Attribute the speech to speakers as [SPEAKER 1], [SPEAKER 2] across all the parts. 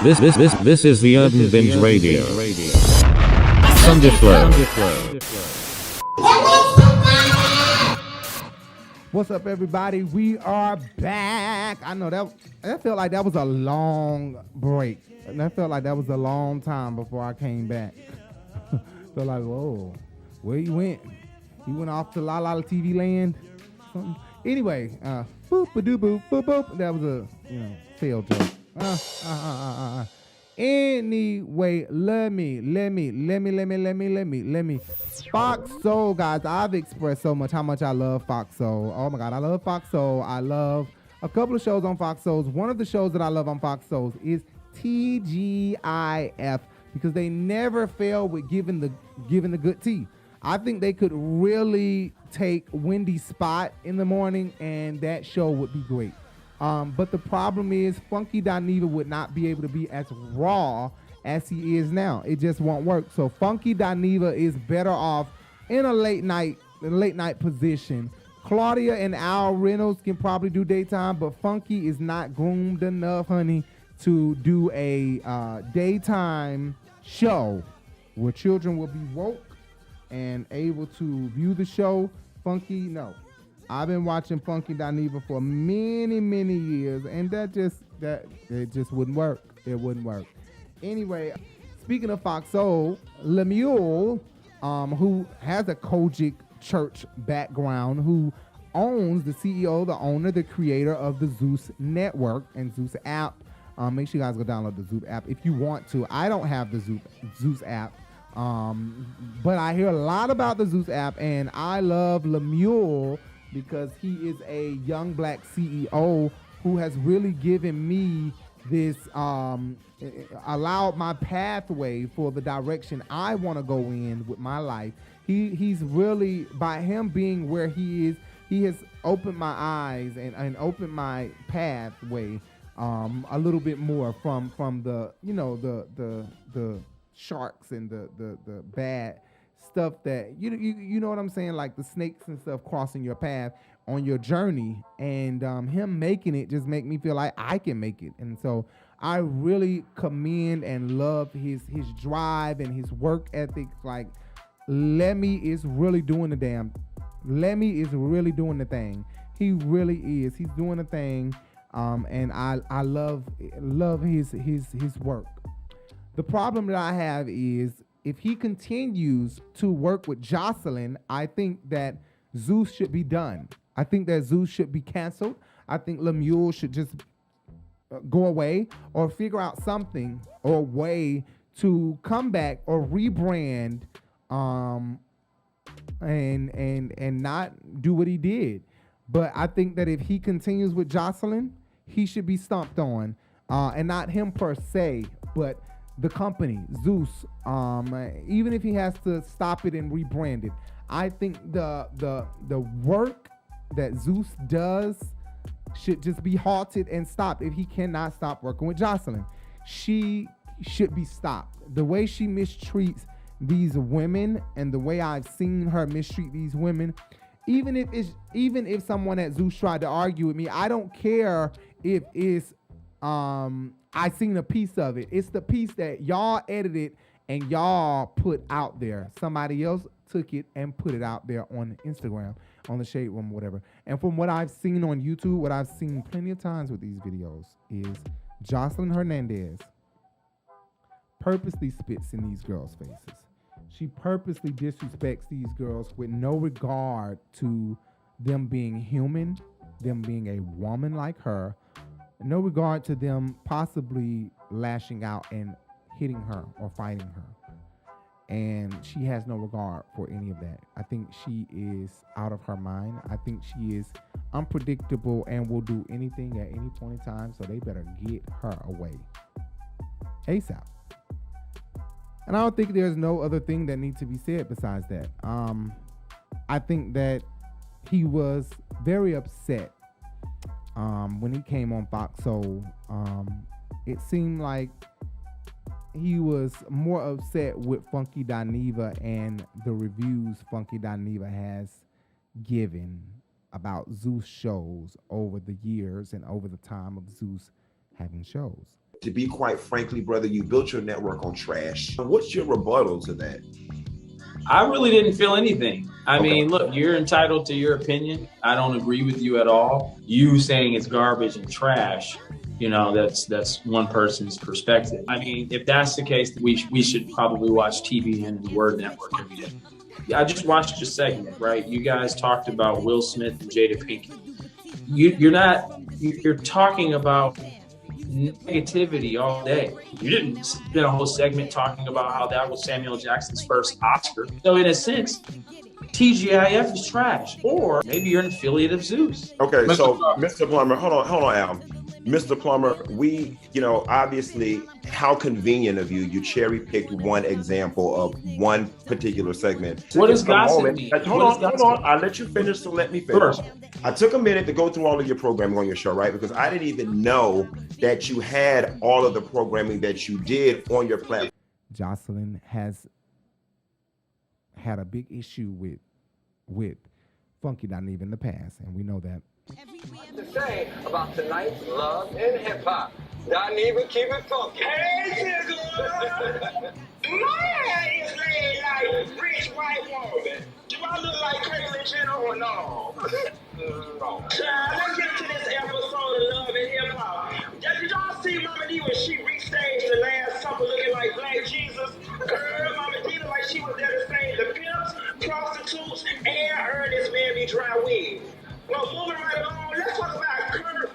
[SPEAKER 1] This is the Urban Binge Radio. Thunderflow.
[SPEAKER 2] What's up, everybody? We are back. I know that felt like that was a long break. And that felt like that was a long time before I came back. Felt like, whoa, where you went? You went off to La La TV land? Something. Anyway, boop-a-doo-boop, boop-boop. That was a, failed joke. Anyway, let me. Fox Soul, guys. I've expressed so much how much I love Fox Soul. Oh my God, I love Fox Soul. I love a couple of shows on Fox Souls. One of the shows that I love on Fox Souls is TGIF because they never fail with giving the good tea. I think they could really take Wendy's spot in the morning, and that show would be great. But the problem is Funky Dineva would not be able to be as raw as he is now. It just won't work. So Funky Dineva is better off in a late night position. Claudia and Reynolds can probably do daytime, but Funky is not groomed enough, honey, to do a daytime show where children will be woke and able to view the show. Funky, no. I've been watching Funky Dineva for many years, and it just wouldn't work. It wouldn't work. Anyway, speaking of Fox Soul, Lemuel, who has a Kojic church background, who owns the CEO, the owner, the creator of the Zeus network and Zeus app. Make sure you guys go download the Zeus app if you want to. I don't have the Zeus app. But I hear a lot about the Zeus app, and I love Lemuel because he is a young black CEO who has really given me this, allowed my pathway for the direction I want to go in with my life. He's really, by him being where he is, he has opened my eyes and opened my pathway a little bit more from the the sharks and the bad stuff that you know what I'm saying, like the snakes and stuff crossing your path on your journey, and him making it just make me feel like I can make it. And so I really commend and love his drive and his work ethic. Like Lemmy is really doing the thing. He really is. He's doing the thing. And I love his work. The problem that I have is if he continues to work with Jocelyn, I think that Zeus should be done. I think that Zeus should be canceled. I think Lemuel should just go away or figure out something or a way to come back or rebrand and not do what he did. But I think that if he continues with Jocelyn, he should be stomped on, and not him per se, but the company, Zeus. Even if he has to stop it and rebrand it, I think the work that Zeus does should just be halted and stopped. If he cannot stop working with Jocelyn, she should be stopped. The way she mistreats these women and the way I've seen her mistreat these women. Even if someone at Zeus tried to argue with me, I don't care if it's I seen a piece of it. It's the piece that y'all edited and y'all put out there. Somebody else took it and put it out there on Instagram, on the Shade Room, whatever. And from what I've seen on YouTube, what I've seen plenty of times with these videos is Jocelyn Hernandez purposely spits in these girls' faces. She purposely disrespects these girls with no regard to them being human, them being a woman like her, no regard to them possibly lashing out and hitting her or fighting her. And she has no regard for any of that. I think she is out of her mind. I think she is unpredictable and will do anything at any point in time, so they better get her away ASAP. And I don't think there's no other thing that needs to be said besides that. I think that he was very upset when he came on Fox Soul. It seemed like he was more upset with Funky Dineva and the reviews Funky Dineva has given about Zeus shows over the years and over the time of Zeus having shows.
[SPEAKER 3] To be quite frankly, brother, you built your network on trash. What's your rebuttal to that?
[SPEAKER 4] I really didn't feel anything. I mean, look, you're entitled to your opinion. I don't agree with you at all. You saying it's garbage and trash, that's one person's perspective. I mean, if that's the case, we should probably watch TV and the Word Network every day. I just watched your segment, right? You guys talked about Will Smith and Jada Pinkett. You're talking about negativity all day. You didn't spend a whole segment talking about how that was Samuel Jackson's first Oscar. So in a sense, TGIF is trash. Or maybe you're an affiliate of Zeus.
[SPEAKER 3] Okay, so Mr. Plummer, hold on, Al. Mr. Plummer, we, obviously, how convenient of you. You cherry picked one example of one particular segment.
[SPEAKER 4] What does gossip mean?
[SPEAKER 3] Hold on. I'll let you finish, so let me finish. First. I took a minute to go through all of your programming on your show, right? Because I didn't even know that you had all of the programming that you did on your platform.
[SPEAKER 2] Jocelyn has had a big issue with Funky Dineva in the past, and we know that.
[SPEAKER 5] To say about tonight's love and hip hop. Dineva, keep it funky. Hey, nigga! My is laid like rich white woman. Do I look like Caitlyn Jenner or no? No. Let's get to this episode of Love and Hip Hop. Did y'all see Mama D when she restaged the last supper looking like Black Jesus? Girl, Mama D looked like she was there to save the pimps, prostitutes, and earnest baby dry wig. Well, moving right along, let's talk about Kurt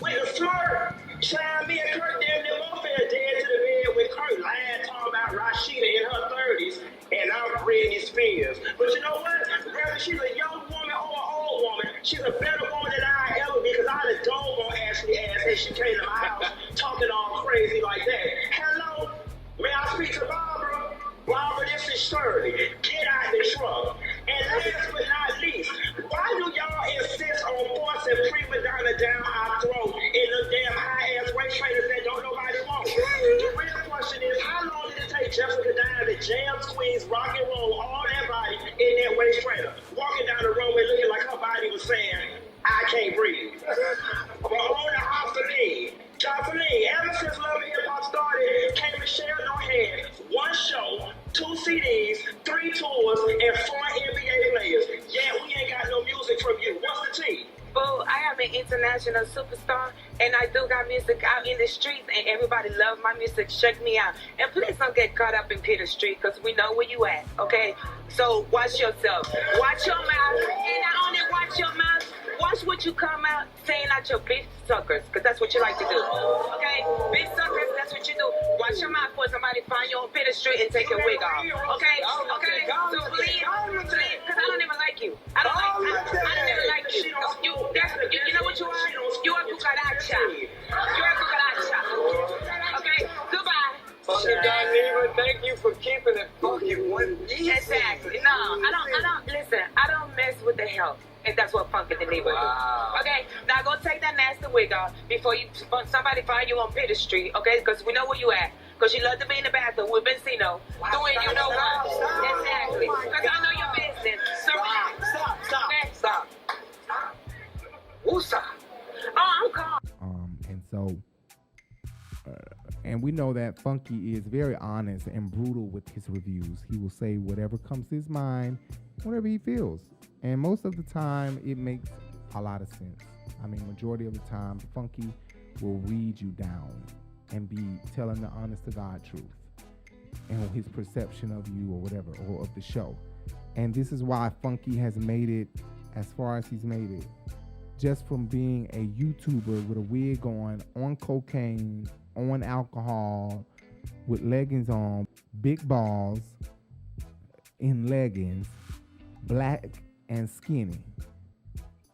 [SPEAKER 5] with a flirt. Child, me and Kurt damn near both fell dead to the bed with Kurt lying talking about Rashida in her 30s and I'm Britney Spears. But you know what? Whether she's a young woman or an old woman, she's a better woman than I ever be because I'd have dove on Ashley ass as she came to my house talking all crazy like that. Hello? May I speak to Barbara? Barbara, this is Shirley. Get out the truck. And last but not least, why do y'all insist on forcing prima donna down our throat in them damn high-ass waist trainers that don't nobody want? The real question is, how long did it take Jessica Diana to jam, squeeze, rock and roll all that body in that waist trainer? Walking down the runway looking like her body was saying, I can't breathe. But on the house of me, Jocelyn, ever since Love and Hip Hop started, K. Michelle no had one show, 2 CDs, 3 tours, and 4 NBA players. Yeah, we ain't got no music from you. What's the tea?
[SPEAKER 6] Boo, I am an international superstar, and I do got music out in the streets, and everybody love my music. Check me out. And please don't get caught up in Peter Street, because we know where you at, okay? So watch yourself. Watch your mouth, and not only watch your mouth, watch what you come out saying out your bitch suckers, because that's what you like to do, okay? Bitch suckers, that's what you do. Watch your mouth for somebody find you on Peter Street and take your wig off, okay? Okay? So please, because I don't even like you. I don't even like you. You know what you are? You are cucaracha. You're a cucaracha. Okay? Goodbye.
[SPEAKER 5] Funky Dineva, thank you for keeping it funky.
[SPEAKER 6] Exactly. No, I don't mess with the health. And that's what Funky Dineva do. Okay? Now go take that nasty wig off before somebody find you on Peter Street, okay? Because we know where you at. Because you love to be in the bathroom with Benzino doing you know what. Exactly. Because I know your business. So Stop. Woosah. Oh, I'm calm.
[SPEAKER 2] And we know that Funky is very honest and brutal with his reviews. He will say whatever comes to his mind, whatever he feels. And most of the time, it makes a lot of sense. I mean, majority of the time, Funky will read you down and be telling the honest to God truth and his perception of you or whatever, or of the show. And this is why Funky has made it as far as he's made it. Just from being a YouTuber with a wig on cocaine, on alcohol, with leggings on, big balls in leggings, black and skinny.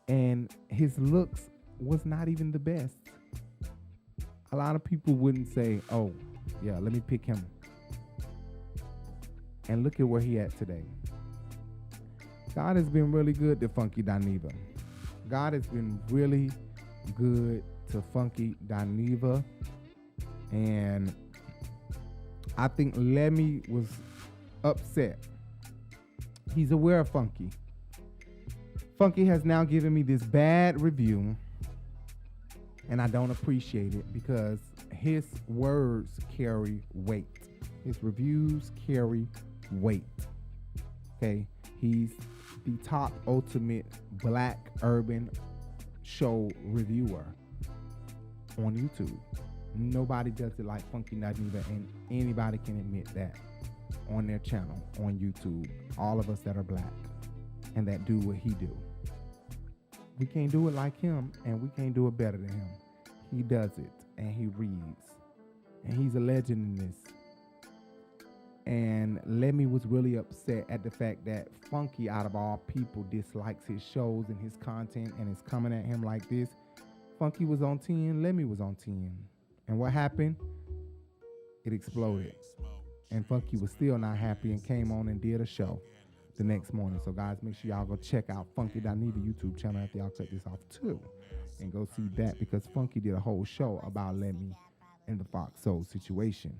[SPEAKER 2] And his looks was not even the best. A lot of people wouldn't say, oh, yeah, let me pick him. And look at where he at today. God has been really good to Funky Dineva. God has been really good to Funky Dineva. And I think Lemmy was upset. He's aware of Funky. Funky has now given me this bad review and I don't appreciate it because his words carry weight. His reviews carry weight. Okay, he's the top ultimate black urban show reviewer on YouTube. Nobody does it like Funky Dineva, and anybody can admit that on their channel on YouTube. All of us that are black and that do what he do. We can't do it like him, and we can't do it better than him. He does it, and he reads, and he's a legend in this. And Lemmy was really upset at the fact that Funky, out of all people, dislikes his shows and his content and is coming at him like this. Funky was on 10, Lemmy was on 10. And what happened? It exploded. And Funky was still not happy and came on and did a show the next morning. So guys, make sure y'all go check out Funky Dineva YouTube channel after y'all cut this off too. And go see that, because Funky did a whole show about Lemmy and the Fox Soul situation.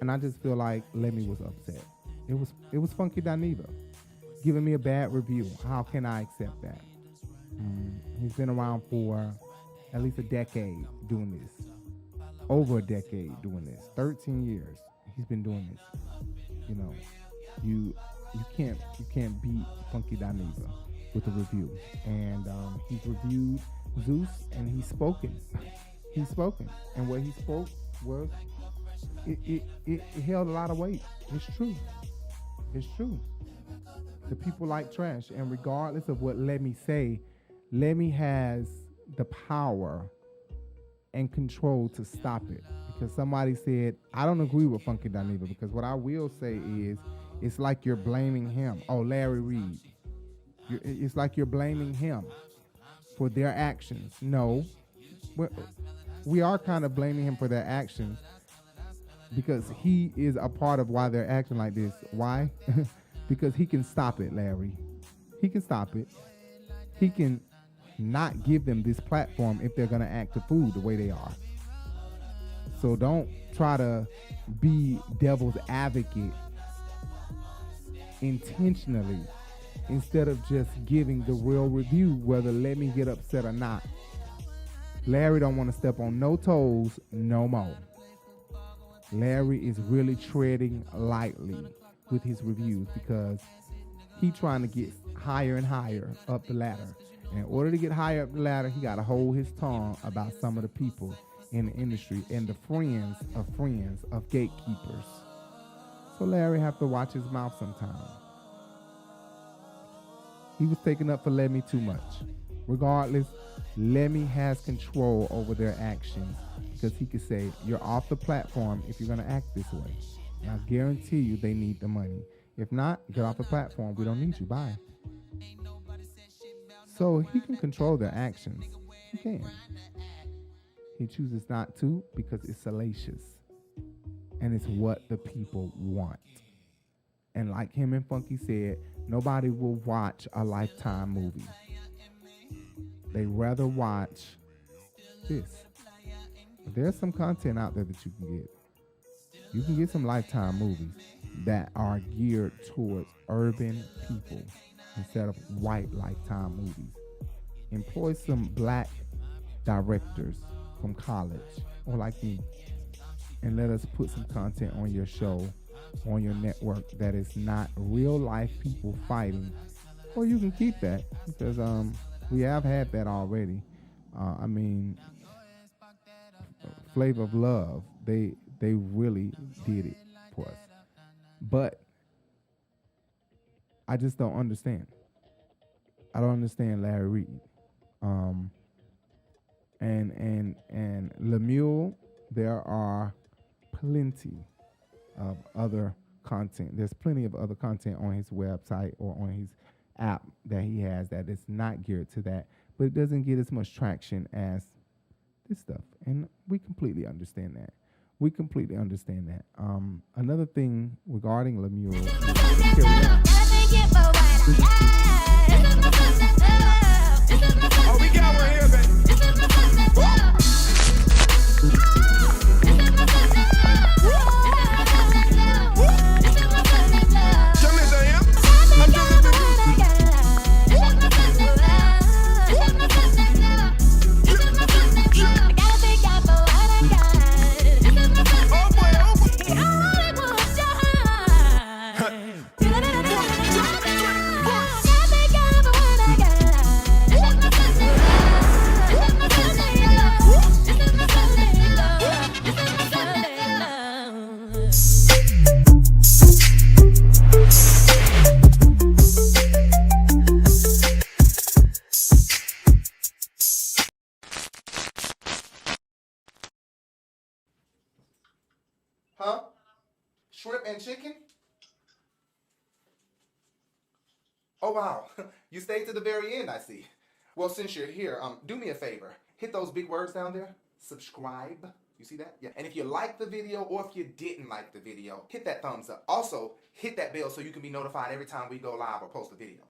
[SPEAKER 2] And I just feel like Lemmy was upset. It was Funky Dineva giving me a bad review. How can I accept that? He's been around for at least a decade doing this. Over a decade doing this. 13 years he's been doing this. You know, you can't beat Funky Dineva with a review. And he's reviewed Zeus, and he's spoken. He's spoken. And what he spoke was it held a lot of weight. It's true. It's true. The people like trash, and regardless of what Lemmy say, Lemmy has the power and control to stop it. Because somebody said, I don't agree with Funky Dineva, because what I will say is, it's like you're blaming him. Oh, Larry Reed. It's like you're blaming him for their actions. No, we are kind of blaming him for their actions, because he is a part of why they're acting like this. Why? Because he can stop it, Larry. He can stop it. He can not give them this platform if they're going to act a fool the way they are. So don't try to be devil's advocate intentionally instead of just giving the real review, whether let me get upset or not. Larry don't want to step on no toes no more. Larry is really treading lightly with his reviews, because he trying to get higher and higher up the ladder. And in order to get higher up the ladder, he got to hold his tongue about some of the people in the industry and the friends of gatekeepers. So Larry have to watch his mouth sometimes. He was taking up for Lemmy too much. Regardless, Lemmy has control over their actions, because he could say, you're off the platform if you're going to act this way. And I guarantee you they need the money. If not, get off the platform. We don't need you. Bye. So he can control their actions. He can. He chooses not to because it's salacious. And it's what the people want. And like him and Funky said, nobody will watch a Lifetime movie. They rather watch this. There's some content out there that you can get. You can get some Lifetime movies that are geared towards urban people instead of white Lifetime movies. Employ some black directors from college, or like me, and let us put some content on your show, on your network, that is not real life people fighting. Or you can keep that, because we have had that already. I mean, Flavor of Love, they really did it for us. But I just don't understand. I don't understand Larry Reed. And Lemuel, there are plenty of other content. There's plenty of other content on his website or on his app that he has that is not geared to that, but it doesn't get as much traction as this stuff. And we completely understand that. We completely understand that. Another thing regarding Lemuel is
[SPEAKER 5] oh, we got one here, baby.
[SPEAKER 7] Huh? Shrimp and chicken? Oh, wow. You stayed to the very end, I see. Well, since you're here, do me a favor. Hit those big words down there. Subscribe. You see that? Yeah. And if you liked the video or if you didn't like the video, hit that thumbs up. Also, hit that bell so you can be notified every time we go live or post a video.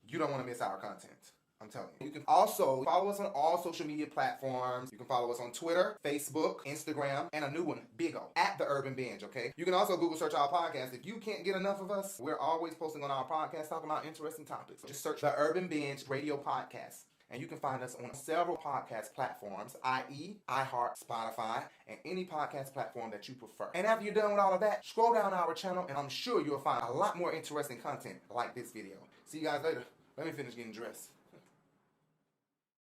[SPEAKER 7] You don't want to miss our content. I'm telling you. You can also follow us on all social media platforms. You can follow us on Twitter, Facebook, Instagram, and a new one, Bigo, at The Urban Binge, okay? You can also Google search our podcast. If you can't get enough of us, we're always posting on our podcast talking about interesting topics. Just search The Urban Binge Radio Podcast. And you can find us on several podcast platforms, i.e. iHeart, Spotify, and any podcast platform that you prefer. And after you're done with all of that, scroll down our channel and I'm sure you'll find a lot more interesting content like this video. See you guys later. Let me finish getting dressed.